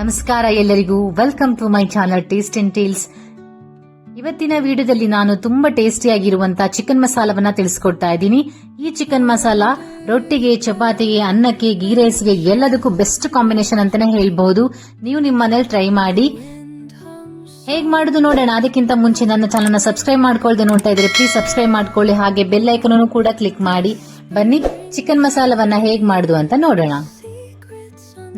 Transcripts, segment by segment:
ನಮಸ್ಕಾರ ಎಲ್ಲರಿಗೂ, welcome to my channel taste and tales. ಇವತ್ತಿನ ವಿಡಿಯೋದಲ್ಲಿ ನಾನು ತುಂಬಾ ಟೇಸ್ಟಿಯಾಗಿರುವಂತಹ ಚಿಕನ್ ಮಸಾಲವನ್ನ ತಿಳಿಸ್ಕೊಡ್ತಾ ಇದ್ದೀನಿ. ಈ ಚಿಕನ್ ಮಸಾಲ ರೊಟ್ಟಿಗೆ, ಚಪಾತಿಗೆ, ಅನ್ನಕ್ಕೆ, ಗೀ ರೈಸ್ಗೆ ಎಲ್ಲದಕ್ಕೂ ಬೆಸ್ಟ್ ಕಾಂಬಿನೇಷನ್ ಅಂತಾನೆ ಹೇಳ್ಬಹುದು. ನೀವು ನಿಮ್ಮ ಮನೇಲಿ ಟ್ರೈ ಮಾಡಿ. ಹೇಗ್ ಮಾಡುದು ನೋಡೋಣ. ಅದಕ್ಕಿಂತ ಮುಂಚೆ ನನ್ನ ಚಾನಲ್ ನ ಸಬ್ಸ್ಕ್ರೈಬ್ ಮಾಡ್ಕೊಳ್ದೆ ನೋಡ್ತಾ ಇದ್ರೆ ಪ್ಲೀಸ್ ಸಬ್ಸ್ಕ್ರೈಬ್ ಮಾಡ್ಕೊಳ್ಳಿ, ಹಾಗೆ ಬೆಲ್ ಐಕನ್ ಕೂಡ ಕ್ಲಿಕ್ ಮಾಡಿ. ಬನ್ನಿ ಚಿಕನ್ ಮಸಾಲವನ್ನ ಹೇಗ್ ಮಾಡುದು ಅಂತ ನೋಡೋಣ.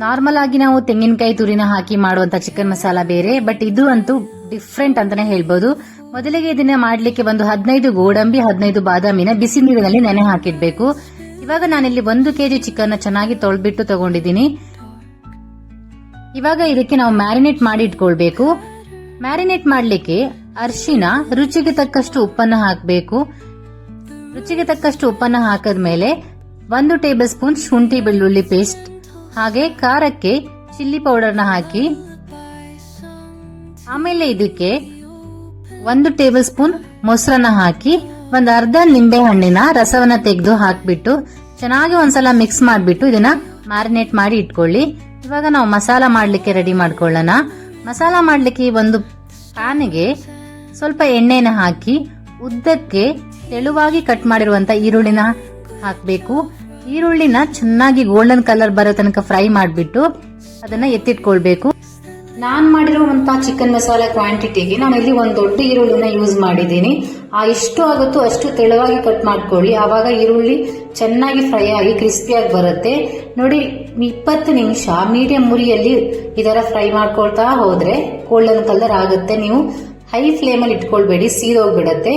ನಾರ್ಮಲ್ ಆಗಿ ನಾವು ತೆಂಗಿನಕಾಯಿ ತುರಿನ ಹಾಕಿ ಮಾಡುವಂತ ಚಿಕನ್ ಮಸಾಲ ಬೇರೆ, ಬಟ್ ಇದು ಅಂತೂ ಡಿಫ್ರೆಂಟ್ ಅಂತಾನೆ ಹೇಳ್ಬಹುದು. ಮೊದಲಿಗೆ ಇದನ್ನ ಮಾಡ್ಲಿಕ್ಕೆ ಒಂದು 15 ಗೋಡಂಬಿ, 15 ಬಾದಾಮಿನ ಬಿಸಿ ನೀರಿನಲ್ಲಿ ನೆನೆ ಹಾಕಿಡ್ಬೇಕು. ಇವಾಗ ನಾನಿಲ್ಲಿ 1 ಕೆಜಿ ಚಿಕನ್ ಚೆನ್ನಾಗಿ ತೊಳೆದ್ಬಿಟ್ಟು ತಗೊಂಡಿದ್ದೀನಿ. ಇವಾಗ ಇದಕ್ಕೆ ನಾವು ಮ್ಯಾರಿನೇಟ್ ಮಾಡಿ ಇಟ್ಕೊಳ್ಬೇಕು. ಮ್ಯಾರಿನೇಟ್ ಮಾಡ್ಲಿಕ್ಕೆ ಅರಿಶಿನ, ರುಚಿಗೆ ತಕ್ಕಷ್ಟು ಉಪ್ಪನ್ನ ಹಾಕಬೇಕು. ರುಚಿಗೆ ತಕ್ಕಷ್ಟು ಉಪ್ಪನ್ನ ಹಾಕದ್ಮೇಲೆ 1 ಟೇಬಲ್ ಸ್ಪೂನ್ ಶುಂಠಿ ಬೆಳ್ಳುಳ್ಳಿ ಪೇಸ್ಟ್, ಹಾಗೆ ಖಾರಕ್ಕೆ ಚಿಲ್ಲಿ ಪೌಡರ್ನ ಹಾಕಿ, ಆಮೇಲೆ ಇದಕ್ಕೆ 1 ಟೇಬಲ್ ಸ್ಪೂನ್ ಮೊಸರನ್ನ ಹಾಕಿ, ಒಂದು ಅರ್ಧ ನಿಂಬೆ ಹಣ್ಣಿನ ರಸವನ್ನ ತೆಗೆದು ಹಾಕ್ಬಿಟ್ಟು ಚೆನ್ನಾಗಿ ಒಂದ್ಸಲ ಮಿಕ್ಸ್ ಮಾಡಿಬಿಟ್ಟು ಇದನ್ನ ಮ್ಯಾರಿನೇಟ್ ಮಾಡಿ ಇಟ್ಕೊಳ್ಳಿ. ಇವಾಗ ನಾವು ಮಸಾಲ ಮಾಡ್ಲಿಕ್ಕೆ ರೆಡಿ ಮಾಡ್ಕೊಳ್ಳೋಣ. ಮಸಾಲ ಮಾಡ್ಲಿಕ್ಕೆ ಒಂದು ಪ್ಯಾನ್ಗೆ ಸ್ವಲ್ಪ ಎಣ್ಣೆನ ಹಾಕಿ ಉದ್ದಕ್ಕೆ ತೆಳುವಾಗಿ ಕಟ್ ಮಾಡಿರುವಂತ ಈರುಳ್ಳಿನ ಹಾಕಬೇಕು. ಈರುಳ್ಳಿನ ಚೆನ್ನಾಗಿ ಗೋಲ್ಡನ್ ಕಲರ್ ಬರೋ ತನಕ ಫ್ರೈ ಮಾಡಿಬಿಟ್ಟು ಅದನ್ನ ಎತ್ತಿಟ್ಕೊಳ್ಬೇಕು. ನಾನ್ ಮಾಡಿರುವಂತಹ ಚಿಕನ್ ಮಸಾಲ ಕ್ವಾಂಟಿಟಿಗೆ ನಾನು ಇಲ್ಲಿ ಒಂದು ದೊಡ್ಡ ಈರುಳ್ಳಿನ ಯೂಸ್ ಮಾಡಿದ್ದೀನಿ. ಎಷ್ಟು ಆಗುತ್ತೋ ಅಷ್ಟು ತೆಳುವಾಗಿ ಕಟ್ ಮಾಡ್ಕೊಳ್ಳಿ, ಆವಾಗ ಈರುಳ್ಳಿ ಚೆನ್ನಾಗಿ ಫ್ರೈ ಆಗಿ ಕ್ರಿಸ್ಪಿಯಾಗಿ ಬರುತ್ತೆ. ನೋಡಿ, 20 ನಿಮಿಷ ಮೀಡಿಯಂ ಉರಿಯಲ್ಲಿ ಇದರ ಫ್ರೈ ಮಾಡ್ಕೊಳ್ತಾ ಹೋದ್ರೆ ಗೋಲ್ಡನ್ ಕಲರ್ ಆಗುತ್ತೆ. ನೀವು ಹೈ ಫ್ಲೇಮ್ ಅಲ್ಲಿ ಇಟ್ಕೊಳ್ಬೇಡಿ, ಸೀದೋಗ್ಬಿಡತ್ತೆ.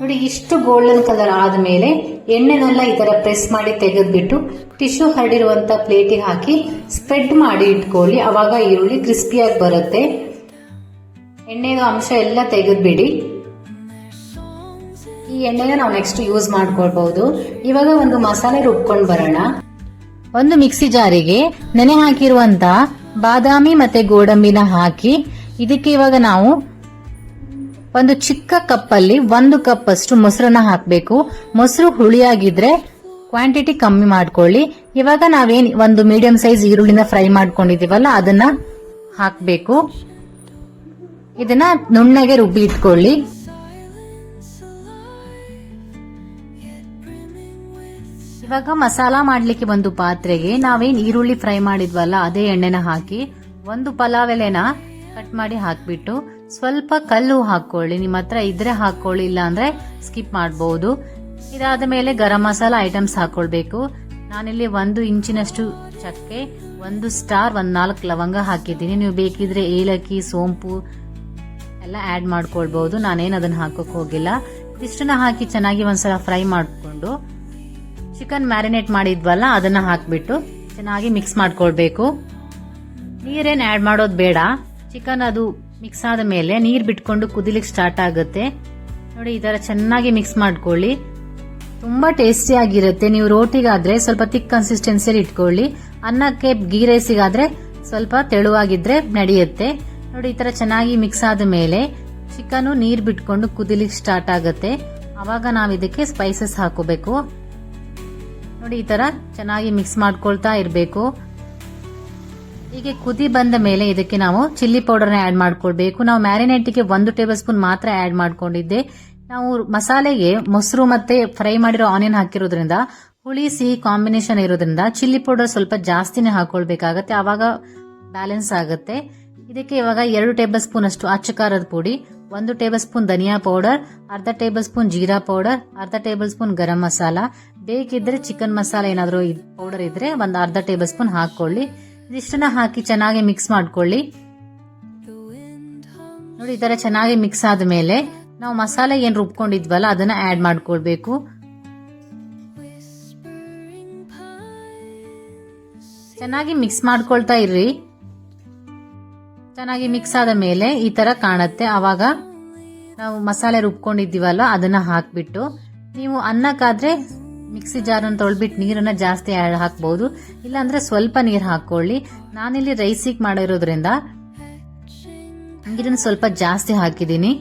ನೋಡಿ, ಇಷ್ಟು ಗೋಲ್ಡನ್ ಕಲರ್ ಆದ್ಮೇಲೆ ಎಣ್ಣೆನೆಲ್ಲ ಈ ತರ ಪ್ರೆಸ್ ಮಾಡಿ ತೆಗೆದ್ಬಿಟ್ಟು ಟಿಶ್ಯೂ ಹರಡಿರುವಂತ ಪ್ಲೇಟಿಗೆ ಹಾಕಿ ಸ್ಪ್ರೆಡ್ ಮಾಡಿ ಇಟ್ಕೊಳ್ಳಿ, ಅವಾಗ ಈರುಳ್ಳಿ ಕ್ರಿಸ್ಪಿಯಾಗಿ ಬರುತ್ತೆ. ಎಣ್ಣೆಯ ಅಂಶ ಎಲ್ಲ ತೆಗೆದ್ಬಿಡಿ. ಈ ಎಣ್ಣೆನ ನಾವು ನೆಕ್ಸ್ಟ್ ಯೂಸ್ ಮಾಡ್ಕೊಳ್ಬಹುದು. ಇವಾಗ ಒಂದು ಮಸಾಲೆ ರುಬ್ಕೊಂಡು ಬರೋಣ. ಒಂದು ಮಿಕ್ಸಿ ಜಾರಿಗೆ ನೆನೆ ಹಾಕಿರುವಂತ ಬಾದಾಮಿ ಮತ್ತೆ ಗೋಡಂಬಿನ ಹಾಕಿ, ಇದಕ್ಕೆ ಇವಾಗ ನಾವು ಒಂದು ಚಿಕ್ಕ ಕಪ್ಪಲ್ಲಿ 1 ಕಪ್ ಅಷ್ಟು ಮೊಸರನ್ನ ಹಾಕಬೇಕು. ಮೊಸರು ಹುಳಿಯಾಗಿದ್ರೆ ಕ್ವಾಂಟಿಟಿ ಕಮ್ಮಿ ಮಾಡ್ಕೊಳ್ಳಿ. ಇವಾಗ ನಾವೇನ್ ಒಂದು ಮೀಡಿಯಂ ಸೈಜ್ ಈರುಳ್ಳಿನ ಫ್ರೈ ಮಾಡ್ಕೊಂಡಿದೀವಲ್ಲ ಅದನ್ನ ಹಾಕಬೇಕು. ಇದನ್ನ ನುಣ್ಣಗೆ ರುಬ್ಬಿ ಇಟ್ಕೊಳ್ಳಿ. ಇವಾಗ ಮಸಾಲ ಮಾಡ್ಲಿಕ್ಕೆ ಒಂದು ಪಾತ್ರೆಗೆ ನಾವೇನ್ ಈರುಳ್ಳಿ ಫ್ರೈ ಮಾಡಿದ್ವಲ್ಲ ಅದೇ ಎಣ್ಣೆನ ಹಾಕಿ, ಒಂದು ಪಲಾವ್ ಎಲೆನ ಕಟ್ ಮಾಡಿ ಹಾಕ್ಬಿಟ್ಟು ಸ್ವಲ್ಪ ಕಲ್ಲು ಹಾಕೊಳ್ಳಿ. ನಿಮ್ಮ ಹತ್ರ ಇದ್ರೆ ಹಾಕೊಳ್ಳಿ, ಇಲ್ಲ ಅಂದ್ರೆ ಸ್ಕಿಪ್ ಮಾಡಬಹುದು. ಇದಾದ ಮೇಲೆ ಗರಂ ಮಸಾಲ ಐಟಮ್ಸ್ ಹಾಕೊಳ್ಬೇಕು. ನಾನಿಲ್ಲಿ 1 ಇಂಚಿನಷ್ಟು ಚಕ್ಕೆ, 1 ಸ್ಟಾರ್, 4 ಲವಂಗ ಹಾಕಿದ್ದೀನಿ. ನೀವು ಬೇಕಿದ್ರೆ ಏಲಕ್ಕಿ, ಸೋಂಪು ಎಲ್ಲ ಆಡ್ ಮಾಡ್ಕೊಳ್ಬಹುದು. ನಾನೇನು ಅದನ್ನ ಹಾಕೋಕ್ ಹೋಗಿಲ್ಲ. ಇಷ್ಟನ್ನ ಹಾಕಿ ಚೆನ್ನಾಗಿ ಒಂದ್ಸಲ ಫ್ರೈ ಮಾಡ್ಕೊಂಡು ಚಿಕನ್ ಮ್ಯಾರಿನೇಟ್ ಮಾಡಿದ್ವಲ್ಲ ಅದನ್ನ ಹಾಕ್ಬಿಟ್ಟು ಚೆನ್ನಾಗಿ ಮಿಕ್ಸ್ ಮಾಡ್ಕೊಳ್ಬೇಕು. ನೀರೇನ್ ಆಡ್ ಮಾಡೋದು ಬೇಡ. ಚಿಕನ್ ಅದು ಮಿಕ್ಸ್ ಆದ ಮೇಲೆ ನೀರ್ ಬಿಟ್ಕೊಂಡು ಕುದಿಲಿಕ್ಕೆ ಸ್ಟಾರ್ಟ್ ಆಗುತ್ತೆ. ನೋಡಿ, ಈ ತರ ಚೆನ್ನಾಗಿ ಮಿಕ್ಸ್ ಮಾಡ್ಕೊಳ್ಳಿ. ತುಂಬಾ ಟೇಸ್ಟಿ ಆಗಿರುತ್ತೆ. ನೀವು ರೋಟಿಗಾದ್ರೆ ಸ್ವಲ್ಪ ಥಿಕ್ ಕನ್ಸಿಸ್ಟೆನ್ಸಿಯಲ್ಲಿ ಇಟ್ಕೊಳ್ಳಿ, ಅನ್ನಕ್ಕೆ ಗೀ ರೈಸಿಗಾದ್ರೆ ಸ್ವಲ್ಪ ತೆಳುವಾಗಿದ್ರೆ ನಡೆಯುತ್ತೆ. ನೋಡಿ, ಈ ತರ ಚೆನ್ನಾಗಿ ಮಿಕ್ಸ್ ಆದ ಮೇಲೆ ಚಿಕನ್ ನೀರ್ ಬಿಟ್ಕೊಂಡು ಕುದಿಲಿಕ್ಕೆ ಸ್ಟಾರ್ಟ್ ಆಗುತ್ತೆ. ಅವಾಗ ನಾವ್ ಇದಕ್ಕೆ ಸ್ಪೈಸಸ್ ಹಾಕೋಬೇಕು. ನೋಡಿ, ಈ ತರ ಚೆನ್ನಾಗಿ ಮಿಕ್ಸ್ ಮಾಡ್ಕೊಳ್ತಾ ಇರಬೇಕು. ಹೀಗೆ ಕುದಿ ಬಂದ ಮೇಲೆ ಇದಕ್ಕೆ ನಾವು ಚಿಲ್ಲಿ ಪೌಡರ್ನ ಆಡ್ ಮಾಡ್ಕೊಳ್ಬೇಕು. ನಾವು ಮ್ಯಾರಿನೇಟ್ಗೆ 1 ಟೇಬಲ್ ಸ್ಪೂನ್ ಮಾತ್ರ ಆಡ್ ಮಾಡ್ಕೊಂಡಿದ್ದೆ. ನಾವು ಮಸಾಲೆಗೆ ಮೊಸರು ಮತ್ತೆ ಫ್ರೈ ಮಾಡಿರೋ ಆನಿಯನ್ ಹಾಕಿರೋದ್ರಿಂದ ಹುಳಿ ಸಿಹಿ ಕಾಂಬಿನೇಷನ್ ಇರೋದ್ರಿಂದ ಚಿಲ್ಲಿ ಪೌಡರ್ ಸ್ವಲ್ಪ ಜಾಸ್ತಿನೇ ಹಾಕೊಳ್ಬೇಕಾಗತ್ತೆ, ಆವಾಗ ಬ್ಯಾಲೆನ್ಸ್ ಆಗುತ್ತೆ. ಇದಕ್ಕೆ ಇವಾಗ 2 ಟೇಬಲ್ ಸ್ಪೂನ್ ಅಷ್ಟು ಅಚ್ಚ ಖಾರದ ಪುಡಿ, 1 ಟೇಬಲ್ ಸ್ಪೂನ್ ಧನಿಯಾ ಪೌಡರ್, ಅರ್ಧ ಟೇಬಲ್ ಸ್ಪೂನ್ ಜೀರಾ ಪೌಡರ್, ಅರ್ಧ ಟೇಬಲ್ ಸ್ಪೂನ್ ಗರಂ ಮಸಾಲ, ಬೇಕಿದ್ರೆ ಚಿಕನ್ ಮಸಾಲ ಏನಾದ್ರು ಪೌಡರ್ ಇದ್ರೆ ಒಂದು ಅರ್ಧ ಟೇಬಲ್ ಸ್ಪೂನ್ ಹಾಕೊಳ್ಳಿ. ಇದಿಷ್ಟನ್ನ ಹಾಕಿ ಚೆನ್ನಾಗಿ ಮಿಕ್ಸ್ ಮಾಡ್ಕೊಳ್ಳಿ. ನೋಡಿ, ಈ ತರ ಚೆನ್ನಾಗಿ ಮಿಕ್ಸ್ ಆದ ಮೇಲೆ ನಾವು ಮಸಾಲೆ ಏನ್ ರುಬ್ಕೊಂಡಿದ್ವಲ್ಲ ಅದನ್ನ ಆಡ್ ಮಾಡ್ಕೊಳ್ಬೇಕು. ಚೆನ್ನಾಗಿ ಮಿಕ್ಸ್ ಮಾಡ್ಕೊಳ್ತಾ ಇರ್ರಿ. ಚೆನ್ನಾಗಿ ಮಿಕ್ಸ್ ಆದ ಮೇಲೆ ಈ ತರ ಕಾಣುತ್ತೆ. ಆವಾಗ ನಾವು ಮಸಾಲೆ ರುಬ್ಕೊಂಡಿದ್ದೀವಲ್ಲ ಅದನ್ನ ಹಾಕ್ಬಿಟ್ಟು, ನೀವು ಅನ್ನಕ್ಕಾದ್ರೆ ಮಿಕ್ಸಿ ಜಾರನ್ನು ತೊಳ್ಬಿಟ್ಟು ನೀರನ್ನ ಜಾಸ್ತಿ ಹಾಕಬಹುದು, ಇಲ್ಲಾಂದ್ರೆ ಸ್ವಲ್ಪ ನೀರು ಹಾಕೊಳ್ಳಿ. ನಾನಿಲ್ಲಿ ರೈಸಿಗೆ ಮಾಡಿರೋದ್ರಿಂದ ನೀರನ್ನು ಸ್ವಲ್ಪ ಜಾಸ್ತಿ ಹಾಕಿದ್ದೀನಿ.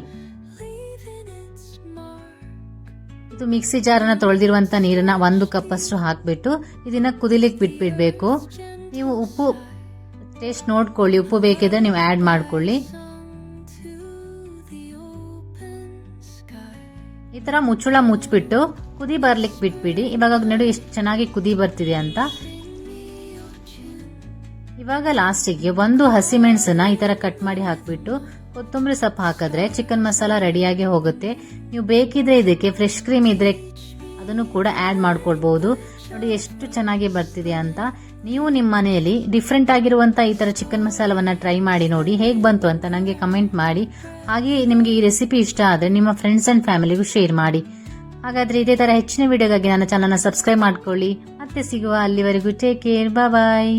ಇದು ಮಿಕ್ಸಿ ಜಾರನ್ನ ತೊಳೆದಿರುವಂತ ನೀರನ್ನ 1 ಕಪ್ ಅಷ್ಟು ಹಾಕ್ಬಿಟ್ಟು ಇದನ್ನ ಕುದಿಲಿಕ್ಕೆ ಬಿಟ್ಬಿಡ್ಬೇಕು. ನೀವು ಉಪ್ಪು ಟೇಸ್ಟ್ ನೋಡ್ಕೊಳ್ಳಿ, ಉಪ್ಪು ಬೇಕಿದ್ರೆ ನೀವು ಆ್ಯಡ್ ಮಾಡ್ಕೊಳ್ಳಿ. ಈ ಥರ ಮುಚ್ಚಳ ಮುಚ್ಚಿಬಿಟ್ಟು ಕುದಿ ಬರ್ಲಿಕ್ಕೆ ಬಿಟ್ಬಿಡಿ. ಇವಾಗ ನೋಡಿ ಎಷ್ಟು ಚೆನ್ನಾಗಿ ಕುದಿ ಬರ್ತಿದೆ ಅಂತ. ಇವಾಗ ಲಾಸ್ಟಿಗೆ ಒಂದು ಹಸಿಮೆಣಸನ್ನ ಈ ಥರ ಕಟ್ ಮಾಡಿ ಹಾಕಿಬಿಟ್ಟು ಕೊತ್ತಂಬರಿ ಸೊಪ್ಪು ಹಾಕಿದ್ರೆ ಚಿಕನ್ ಮಸಾಲ ರೆಡಿಯಾಗಿ ಹೋಗುತ್ತೆ. ನೀವು ಬೇಕಿದ್ರೆ ಇದಕ್ಕೆ ಫ್ರೆಶ್ ಕ್ರೀಮ್ ಇದ್ರೆ ಅದನ್ನು ಕೂಡ ಆ್ಯಡ್ ಮಾಡ್ಕೊಳ್ಬಹುದು. ನೋಡಿ ಎಷ್ಟು ಚೆನ್ನಾಗಿ ಬರ್ತಿದೆ ಅಂತ. ನೀವು ನಿಮ್ಮ ಮನೆಯಲ್ಲಿ ಡಿಫ್ರೆಂಟ್ ಆಗಿರುವಂಥ ಈ ಥರ ಚಿಕನ್ ಮಸಾಲವನ್ನು ಟ್ರೈ ಮಾಡಿ ನೋಡಿ, ಹೇಗೆ ಬಂತು ಅಂತ ನನಗೆ ಕಮೆಂಟ್ ಮಾಡಿ. ಹಾಗೆ ನಿಮಗೆ ಈ ರೆಸಿಪಿ ಇಷ್ಟ ಆದರೆ ನಿಮ್ಮ ಫ್ರೆಂಡ್ಸ್ ಆ್ಯಂಡ್ ಫ್ಯಾಮಿಲಿಗೂ ಶೇರ್ ಮಾಡಿ. ಹಾಗಾದರೆ ಇದೇ ಥರ ಹೆಚ್ಚಿನ ವಿಡಿಯೋಗಾಗಿ ನನ್ನ ಚಾನಲ್ನ ಸಬ್ಸ್ಕ್ರೈಬ್ ಮಾಡ್ಕೊಳ್ಳಿ. ಮತ್ತೆ ಸಿಗುವ, ಅಲ್ಲಿವರೆಗೂ ಟೇಕ್ ಕೇರ್, ಬಾಯ್.